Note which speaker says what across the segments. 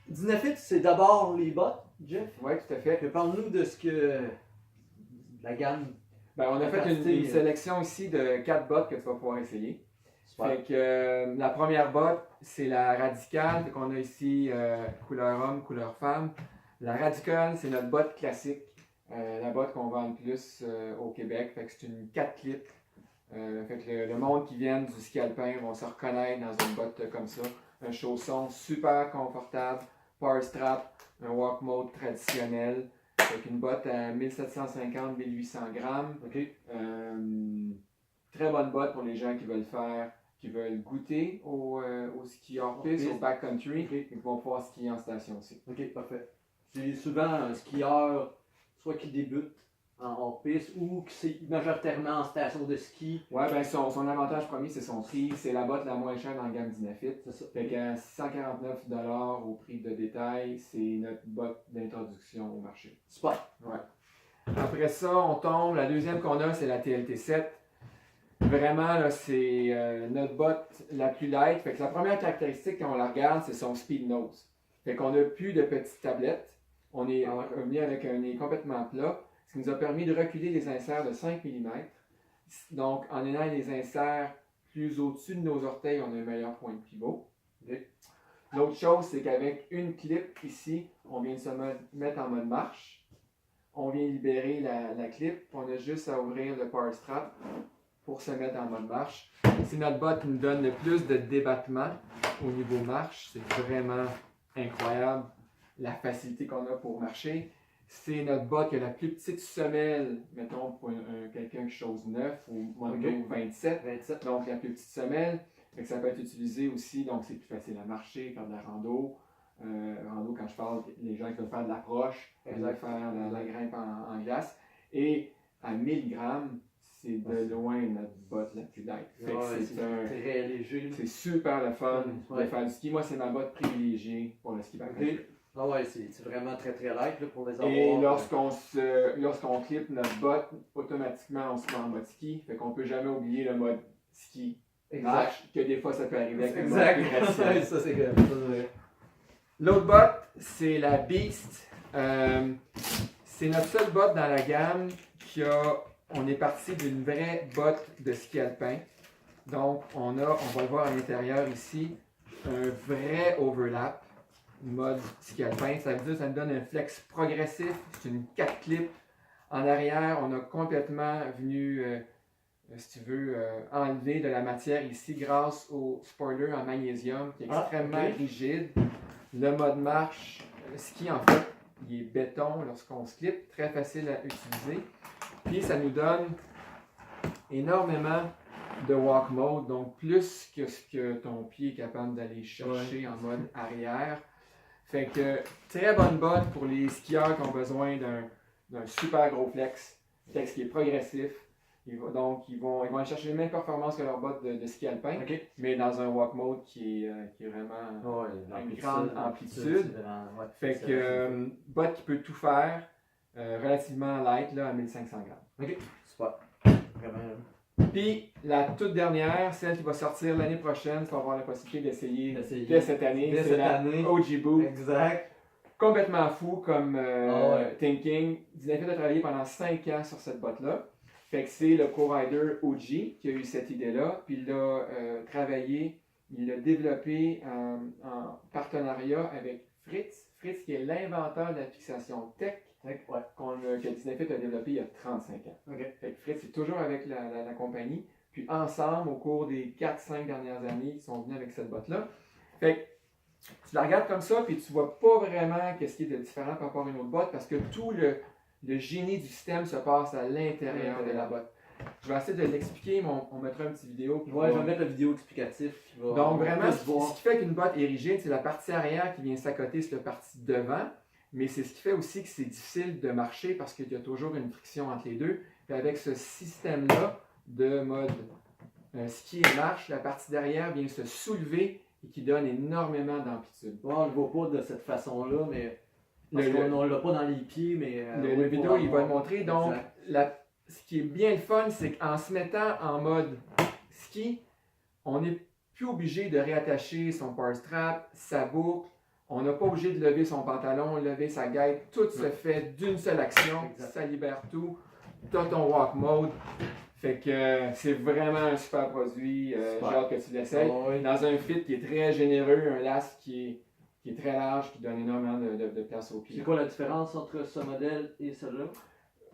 Speaker 1: Dynafit, c'est d'abord les bottes, Jeff.
Speaker 2: Oui, tout à fait.
Speaker 1: Parle-nous de ce que la gamme.
Speaker 2: Ben, on a fait une sélection ici de 4 bottes que tu vas pouvoir essayer.
Speaker 1: Super.
Speaker 2: Fait que la première botte, c'est la Radical. Fait qu'on a ici couleur homme, couleur femme. La Radical, c'est notre botte classique. La botte qu'on vend le plus au Québec. Fait que c'est une 4 clips. Fait que le monde qui vient du ski alpin vont se reconnaître dans une botte comme ça. Un chausson super confortable, power strap, un walk mode traditionnel. Avec une botte à 1750-1800 grammes.
Speaker 1: Okay.
Speaker 2: Très bonne botte pour les gens qui veulent goûter au ski hors-piste, au backcountry, et qui vont pouvoir skier en station aussi.
Speaker 1: Ok, parfait. C'est souvent un skieur, soit qui débute en hors-piste ou qui c'est majoritairement en station de ski.
Speaker 2: Ouais, ben son avantage premier, c'est son prix. C'est la botte la moins chère dans la gamme Dynafit.
Speaker 1: C'est ça.
Speaker 2: Fait qu'à 649$ au prix de détail, c'est notre botte d'introduction au marché.
Speaker 1: Super.
Speaker 2: Ouais. Après ça, on tombe. La deuxième qu'on a, c'est la TLT7. Vraiment, là, c'est notre botte la plus light. Fait que la première caractéristique, quand on la regarde, c'est son speed nose. Fait qu'on n'a plus de petites tablettes. On est revenu avec un nez complètement plat, ce qui nous a permis de reculer les inserts de 5 mm. Donc, en ayant les inserts plus au-dessus de nos orteils, on a un meilleur point de pivot. L'autre chose, c'est qu'avec une clip ici, on vient de se mettre en mode marche. On vient libérer la clip. On a juste à ouvrir le power strap pour se mettre en mode marche. C'est notre botte qui nous donne le plus de débattement au niveau marche. C'est vraiment incroyable la facilité qu'on a pour marcher. C'est notre botte qui a la plus petite semelle, mettons pour quelqu'un qui chose 9 ou Mondo 27. Donc la plus petite semelle. Fait que ça peut être utilisé aussi, donc c'est plus facile à marcher, faire de la rando. Rando, quand je parle, les gens qui veulent faire de l'approche, faire de la grimpe en glace. Et à 1000 grammes, c'est de loin notre botte la plus light.
Speaker 1: C'est très léger.
Speaker 2: C'est super le fun de faire du ski. Moi, c'est ma botte privilégiée pour le ski backcountry.
Speaker 1: Ah ouais, c'est vraiment très très light là, pour les avoir.
Speaker 2: Et lorsqu'on clip notre botte, automatiquement on se met en mode ski. Fait qu'on peut jamais oublier le mode ski. Marche, que des fois ça peut arriver avec le mode plus traditionnel.
Speaker 1: Ça c'est vrai.
Speaker 2: L'autre botte, c'est la Beast. C'est notre seule botte dans la gamme on est parti d'une vraie botte de ski alpin. Donc, on va le voir à l'intérieur ici, un vrai overlap, mode ski alpin. Ça veut dire que ça nous donne un flex progressif. C'est une 4 clips. En arrière, on a complètement venu, si tu veux, enlever de la matière ici grâce au spoiler en magnésium qui est extrêmement rigide. Le mode marche, ski en fait, il est béton lorsqu'on se clip, très facile à utiliser. Puis ça nous donne énormément de walk mode, donc plus que ce que ton pied est capable d'aller chercher en mode arrière. Fait que très bonne botte pour les skieurs qui ont besoin d'un super gros flex qui est progressif. Donc ils vont aller chercher les mêmes performances que leur botte de ski alpin, mais dans un walk mode qui est vraiment une grande amplitude. Fait que botte qui peut tout faire. Relativement light là, à 1500 grammes.
Speaker 1: Ok, super.
Speaker 2: Vraiment. Puis la toute dernière, celle qui va sortir l'année prochaine, tu vas avoir la possibilité d'essayer dès cette année. C'est la OG Boot.
Speaker 1: Exact.
Speaker 2: Complètement fou comme thinking. Dynafit a travaillé pendant 5 ans sur cette botte-là. Fait que c'est le co-rider OG qui a eu cette idée-là. Puis il l'a travaillé, il l'a développé en partenariat avec Fritz. Fritz qui est l'inventeur de la fixation tech. Que Dynafit a développé il y a 35 ans. Fait que Fritz est toujours avec la compagnie. Puis ensemble, au cours des 4-5 dernières années, ils sont venus avec cette botte-là. Fait que tu la regardes comme ça, puis tu vois pas vraiment qu'est-ce qui est de différent par rapport à une autre botte, parce que tout le génie du système se passe à l'intérieur de la botte. Je vais essayer de l'expliquer, mais on mettra une petite vidéo.
Speaker 1: Je vais mettre la vidéo explicative.
Speaker 2: Donc vraiment, ce qui fait qu'une botte est rigide, c'est la partie arrière qui vient s'accoter sur la partie devant. Mais c'est ce qui fait aussi que c'est difficile de marcher parce qu'il y a toujours une friction entre les deux. Puis avec ce système-là de mode ski et marche, la partie derrière vient se soulever et qui donne énormément d'amplitude.
Speaker 1: On ne le voit pas de cette façon-là, mais on ne l'a pas dans les pieds, mais...
Speaker 2: le vidéo, il va le montrer. Donc, ce qui est bien le fun, c'est qu'en se mettant en mode ski, on n'est plus obligé de réattacher son power strap, sa boucle. On n'a pas obligé de lever son pantalon, lever sa guêpe. Tout se fait d'une seule action.
Speaker 1: Exact.
Speaker 2: Ça libère tout. Tu as ton walk mode. Fait que c'est vraiment un super produit. J'ai hâte que tu l'essayes.
Speaker 1: Oh, oui.
Speaker 2: Dans un fit qui est très généreux, un last qui est très large, qui donne énormément de place au pied.
Speaker 1: C'est quoi la différence entre ce modèle et celui-là?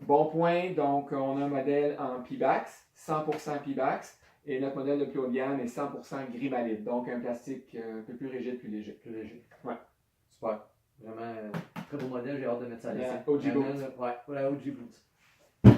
Speaker 2: Bon point, donc on a un modèle en Pibax, 100% Pibax, et notre modèle de plus haut de gamme est 100% Grimalide, donc un plastique un peu plus rigide, plus léger.
Speaker 1: Plus léger.
Speaker 2: Ouais.
Speaker 1: Super. Vraiment, très beau modèle, j'ai hâte de mettre ça à l'essai.
Speaker 2: OG Boots.
Speaker 1: Ouais, voilà, OG Boots.